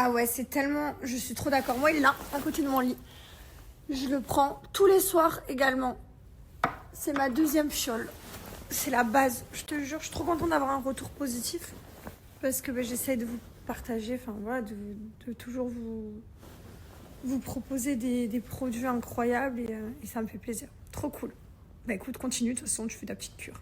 Ah ouais, c'est tellement... Je suis trop d'accord. Moi, il est là, à côté de mon lit. Je le prends tous les soirs également. C'est ma deuxième fiole. C'est la base. Je te jure, je suis trop contente d'avoir un retour positif. Parce que j'essaye de vous partager, enfin voilà, de toujours vous proposer des produits incroyables et ça me fait plaisir. Trop cool. Bah écoute, continue, de toute façon, tu fais ta petite cure.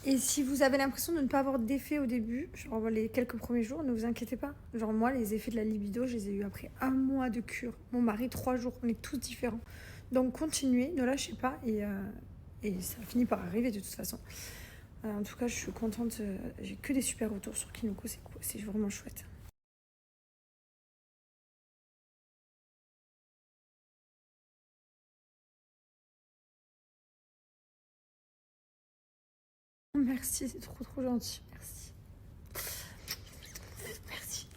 Et si vous avez l'impression de ne pas avoir d'effet au début, genre les quelques premiers jours, ne vous inquiétez pas. Genre moi, les effets de la libido, je les ai eu après un mois de cure. Mon mari, 3 jours. On est tous différents. Donc continuez, ne lâchez pas et ça finit par arriver de toute façon. En tout cas, je suis contente. J'ai que des super retours sur Kinoko, c'est cool, c'est vraiment chouette. Merci, c'est trop trop gentil. Merci. Merci.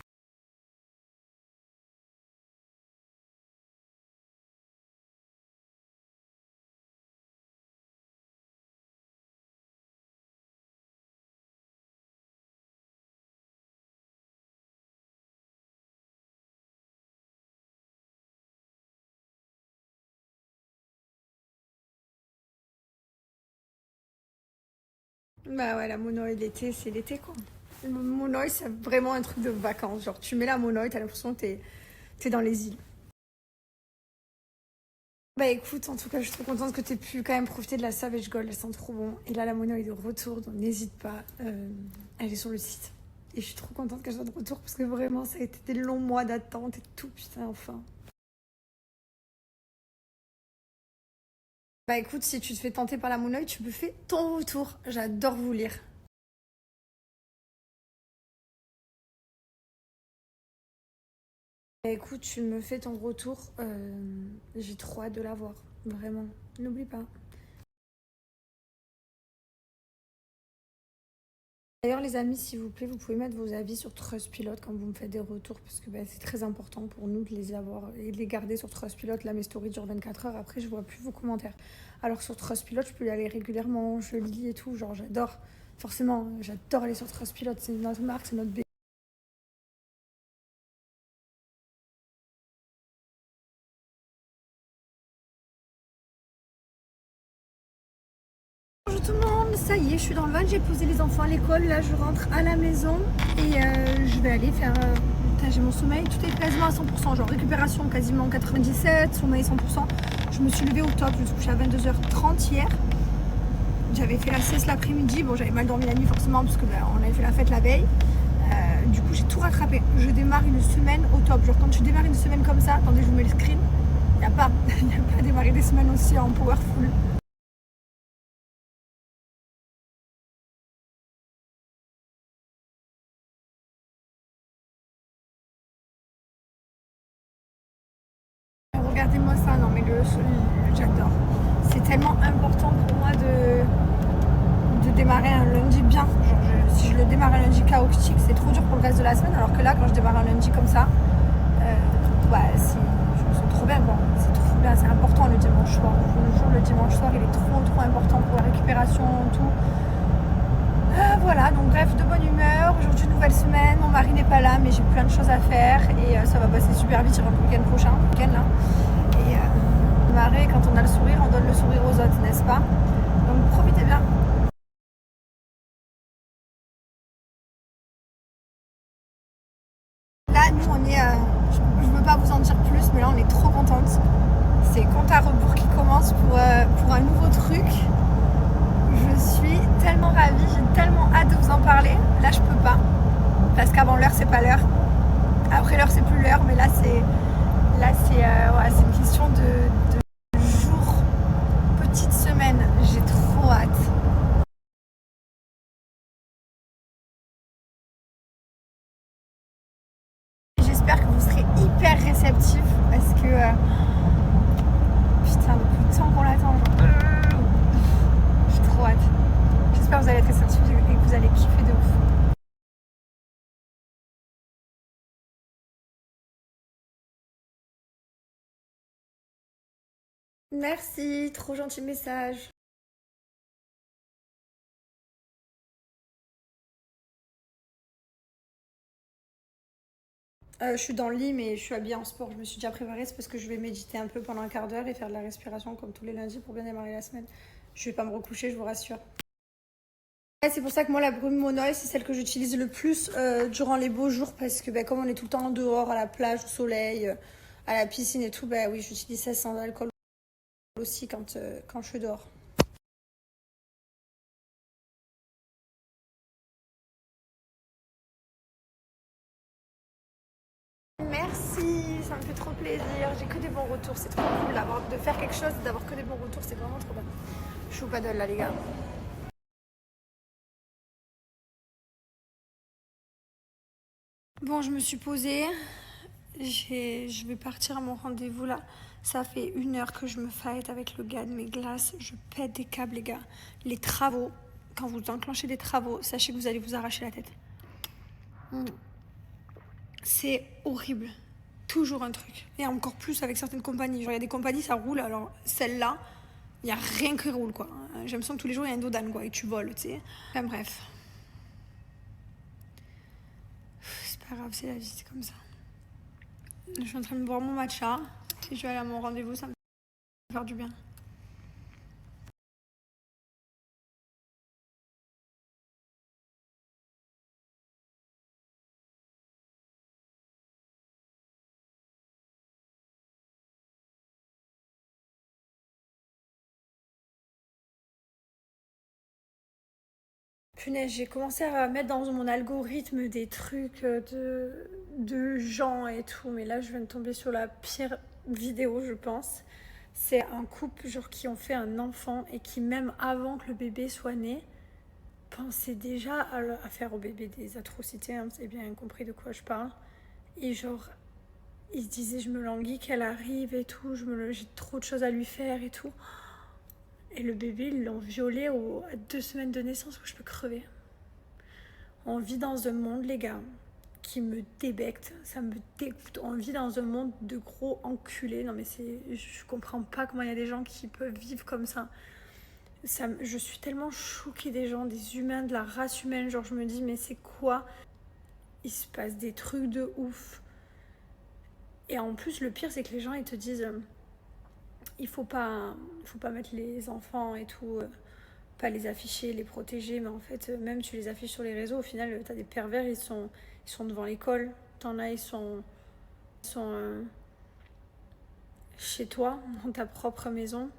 Bah ouais, la monoï l'été, c'est l'été quoi. Le monoï, c'est vraiment un truc de vacances. Genre, tu mets la monoï, t'as l'impression que t'es dans les îles. Bah écoute, en tout cas, je suis trop contente que t'aies pu quand même profiter de la Savage Gold. Elle sent trop bon. Et là, la monoï est de retour, donc n'hésite pas. Elle est sur le site. Et je suis trop contente qu'elle soit de retour parce que vraiment, ça a été des longs mois d'attente et tout. Putain, enfin. Bah écoute, si tu te fais tenter par la monoï, tu me fais ton retour. J'adore vous lire. Bah écoute, tu me fais ton retour. J'ai trop hâte de la voir. Vraiment. N'oublie pas. D'ailleurs, les amis, s'il vous plaît, vous pouvez mettre vos avis sur Trustpilot quand vous me faites des retours, parce que c'est très important pour nous de les avoir et de les garder sur Trustpilot. Là, mes stories durent 24 heures, après, je vois plus vos commentaires. Alors sur Trustpilot, je peux y aller régulièrement, je lis et tout, genre j'adore. Forcément, j'adore aller sur Trustpilot, c'est notre marque, c'est notre bébé. Bonjour tout le monde, ça y est, je suis dans le van, j'ai posé les enfants à l'école, là je rentre à la maison et je vais aller faire... Putain, j'ai mon sommeil, tout est quasiment à 100%, genre récupération quasiment 97, sommeil 100%. Je me suis levée au top, je me suis couchée à 22h30 hier. J'avais fait la sieste l'après-midi, bon j'avais mal dormi la nuit forcément parce que on avait fait la fête la veille. Du coup j'ai tout rattrapé. Je démarre une semaine au top. Genre quand tu démarres une semaine comme ça, attendez je vous mets le screen, il n'y a pas, y a pas démarrer des semaines aussi en powerful. Regardez-moi ça, non mais j'adore. C'est tellement important pour moi de démarrer un lundi bien. Genre si je le démarre un lundi chaotique, c'est trop dur pour le reste de la semaine. Alors que là, quand je démarre un lundi comme ça, je me sens trop bien. Bon, c'est trop bien, c'est important le dimanche soir. Le dimanche soir, il est trop trop important pour la récupération et tout. Voilà, donc bref, de bonne humeur. Aujourd'hui, nouvelle semaine. Mon mari n'est pas là, mais j'ai plein de choses à faire et ça va passer super vite. Il rentre le week-end prochain, week-end là. Et marrer, quand on a le sourire, on donne le sourire aux autres, n'est-ce pas? Donc profitez bien. Là, nous, on est. Je veux pas vous en dire plus, mais là, on est trop contente. C'est compte à rebours qui commence pour un nouveau truc. Je suis tellement ravie, j'ai tellement hâte de vous en parler. Là, je peux pas, parce qu'avant l'heure, c'est pas l'heure. Après l'heure, c'est plus l'heure, mais ouais, c'est une question de jours, petite semaine. J'ai trop hâte. J'espère que vous serez hyper réceptifs parce que putain, depuis le temps qu'on l'attend. J'ai trop hâte. J'espère que vous allez être réceptifs et que vous allez kiffer de ouf. Merci, trop gentil message. Je suis dans le lit, mais je suis habillée en sport. Je me suis déjà préparée, c'est parce que je vais méditer un peu pendant un quart d'heure et faire de la respiration comme tous les lundis pour bien démarrer la semaine. Je vais pas me recoucher, je vous rassure. Ouais, c'est pour ça que moi, la brume monoï, c'est celle que j'utilise le plus durant les beaux jours parce que comme on est tout le temps dehors, à la plage, au soleil, à la piscine et tout, oui, j'utilise ça sans alcool aussi quand je suis dehors. Merci, ça me fait trop plaisir. J'ai que des bons retours, c'est trop cool de faire quelque chose, d'avoir que des bons retours, c'est vraiment trop bien. Je suis au paddle là, les gars. Bon, je me suis posée. Je vais partir à mon rendez-vous là. Ça fait 1 heure que je me fight avec le gars de mes glaces. Je pète des câbles, les gars. Les travaux, quand vous enclenchez des travaux, sachez que vous allez vous arracher la tête. C'est horrible. Toujours un truc. Et encore plus avec certaines compagnies. Genre, il y a des compagnies, ça roule. Alors, celle-là, il n'y a rien qui roule, quoi. J'ai l'impression que tous les jours, il y a un dodan, quoi. Et tu voles, tu sais. Enfin, bref. C'est pas grave, c'est la vie, c'est comme ça. Je suis en train de boire mon matcha. Et je vais aller à mon rendez-vous, ça me fait faire du bien. Punaise, j'ai commencé à mettre dans mon algorithme des trucs de gens et tout, mais là je viens de tomber sur la pire vidéo, je pense. C'est un couple genre qui ont fait un enfant et qui même avant que le bébé soit né, pensait déjà à faire au bébé des atrocités, hein, vous avez bien compris de quoi je parle. Et genre, ils se disaient je me languis qu'elle arrive et tout, j'ai trop de choses à lui faire et tout. Et le bébé, ils l'ont violé à 2 semaines de naissance, où je peux crever. On vit dans un monde, les gars, qui me débecte, ça me dégoûte. On vit dans un monde de gros enculés. Non mais je comprends pas comment il y a des gens qui peuvent vivre comme ça. Je suis tellement choquée des gens, des humains, de la race humaine. Genre je me dis mais c'est quoi? Il se passe des trucs de ouf. Et en plus le pire c'est que les gens ils te disent il faut pas mettre les enfants et tout, pas les afficher, les protéger, mais en fait, même tu les affiches sur les réseaux, au final, t'as des pervers, ils sont devant l'école, t'en as, ils sont chez toi, dans ta propre maison.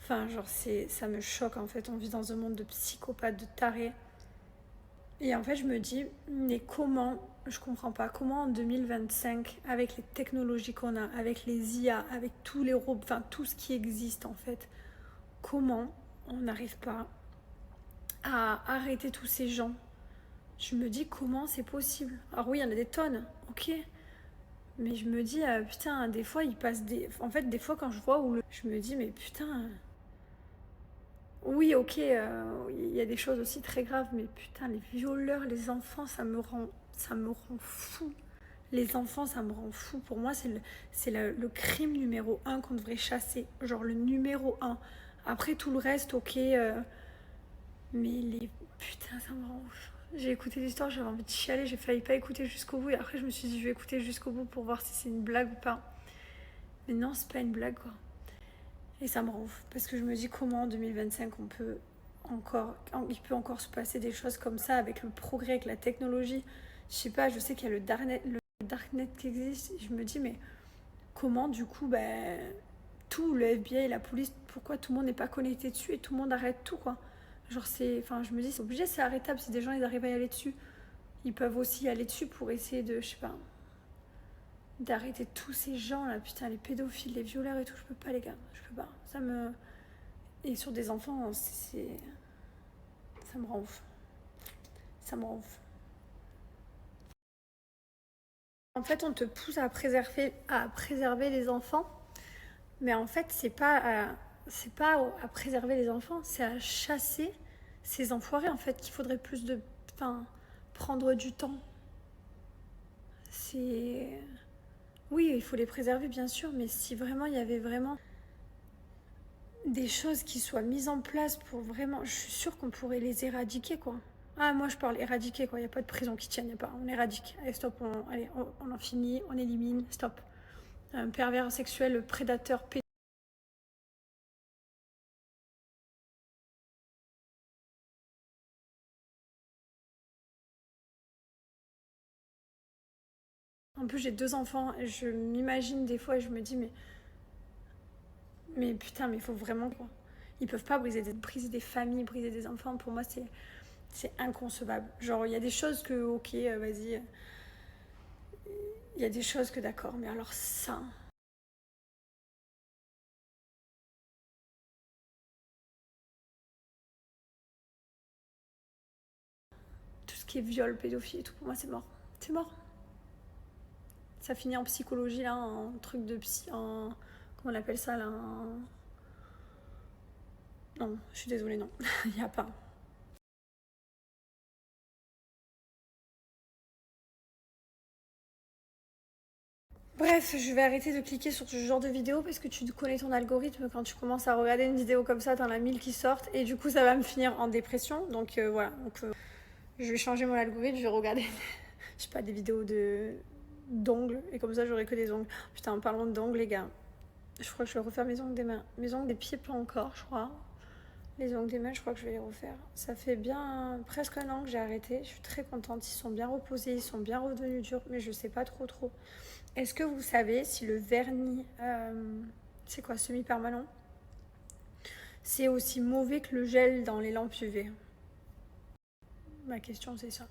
Enfin, genre, ça me choque en fait, on vit dans un monde de psychopathes, de tarés. Et en fait, je me dis, mais comment, je comprends pas, comment en 2025, avec les technologies qu'on a, avec les IA, avec tous les robots, enfin tout ce qui existe en fait, comment on n'arrive pas à arrêter tous ces gens? Je me dis comment c'est possible. Alors oui, il y en a des tonnes, ok. Mais je me dis, putain, des fois, ils passent des... En fait, des fois, quand je vois Je me dis, mais putain... Oui, ok, il y a des choses aussi très graves, mais putain, les violeurs, les enfants, ça me rend fou. Les enfants, ça me rend fou. Pour moi, c'est le crime numéro 1 qu'on devrait chasser. Genre le numéro 1. Après, tout le reste, ok. Mais les... Putain, ça me rend ouf. J'ai écouté l'histoire, j'avais envie de chialer, j'ai failli pas écouter jusqu'au bout. Et après, je me suis dit, je vais écouter jusqu'au bout pour voir si c'est une blague ou pas. Mais non, c'est pas une blague, quoi. Et ça me rend ouf. Parce que je me dis, comment en 2025 il peut encore se passer des choses comme ça avec le progrès, avec la technologie. Je sais pas, je sais qu'il y a le darknet qui existe. Et je me dis, mais comment, du coup, tout, le FBI, la police, pourquoi tout le monde n'est pas connecté dessus et tout le monde arrête tout, quoi. Genre enfin je me dis c'est obligé, c'est arrêtable si des gens ils arrivent à y aller dessus. Ils peuvent aussi y aller dessus pour essayer de, je sais pas, d'arrêter tous ces gens là, putain, les pédophiles, les violeurs et tout, je peux pas les gars, je peux pas. Et sur des enfants, ça me rend ouf. Ça me rend ouf. En fait, on te pousse à préserver les enfants, mais en fait, c'est pas à préserver les enfants, c'est à chasser ces enfoirés en fait qu'il faudrait plus de, enfin, prendre du temps. C'est Oui, il faut les préserver bien sûr, mais si vraiment il y avait vraiment des choses qui soient mises en place pour vraiment, je suis sûre qu'on pourrait les éradiquer quoi. Ah, moi je parle éradiquer quoi, il n'y a pas de prison qui tienne, y a pas. On éradique. Allez, stop, on en finit, on élimine, stop. Un pervers sexuel, prédateur, En plus, j'ai 2 enfants et je m'imagine des fois et je me dis, mais putain, mais il faut vraiment quoi. Ils peuvent pas briser des familles, briser des enfants. Pour moi, c'est inconcevable. Genre, il y a des choses que, ok, vas-y. Il y a des choses que d'accord, mais alors ça. Tout ce qui est viol, pédophilie et tout, pour moi, c'est mort. C'est mort. Ça finit en psychologie, là, en truc de psy. Comment on appelle ça, là Non, je suis désolée, non. Il n'y a pas. Bref, je vais arrêter de cliquer sur ce genre de vidéo parce que tu connais ton algorithme. Quand tu commences à regarder une vidéo comme ça, t'en as 1000 qui sortent et du coup, ça va me finir en dépression. Donc voilà. Je vais changer mon algorithme. Je vais regarder, je sais pas, des vidéos d'ongles et comme ça, j'aurai que des ongles. Putain, en parlant d'ongles, les gars, je crois que je vais refaire mes ongles des mains. Mes ongles des pieds, pas encore, je crois. Les ongles des mains, je crois que je vais les refaire. Ça fait bien presque un an que j'ai arrêté. Je suis très contente. Ils sont bien reposés, ils sont bien redevenus durs, mais je sais pas trop. Est-ce que vous savez si le vernis, c'est quoi, semi-permanent, c'est aussi mauvais que le gel dans les lampes UV? Ma question, c'est ça.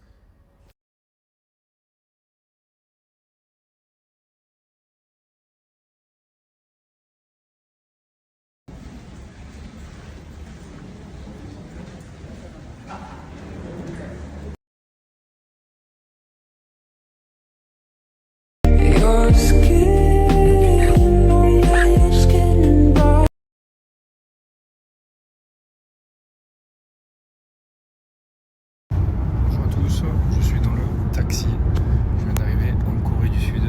Bonjour à tous, je suis dans le taxi. Je viens d'arriver en Corée du Sud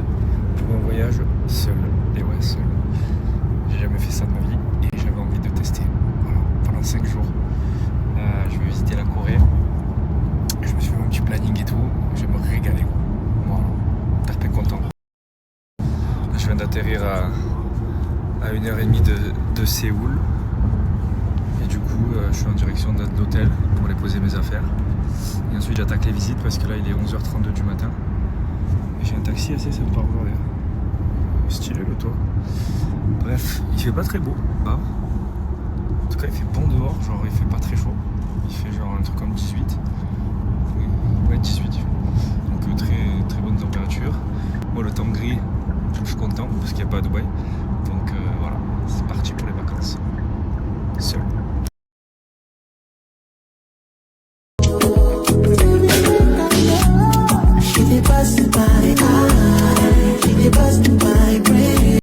pour un voyage seul. Et ouais, seul. J'ai jamais fait ça de ma vie et j'avais envie de tester. Voilà, pendant 5 jours, je vais visiter la Corée. Je me suis fait mon petit planning et tout. Je vais me régaler. Voilà, perpé content. Je viens d'atterrir à 1h30 de Séoul. Et du coup, je suis en direction de l'hôtel pour aller poser mes affaires. Et ensuite, j'attaque les visites parce que là, il est 11h32 du matin. Et j'ai un taxi assez sympa aujourd'hui. Stylé le toit. Bref, il fait pas très beau. Hein. En tout cas, il fait bon dehors. Genre, il fait pas très chaud. Il fait genre un truc comme 18. Ouais, 18. Donc, très bonne température. Moi, le temps gris, je suis content parce qu'il n'y a pas à Dubaï. Donc, voilà, c'est parti pour les vacances.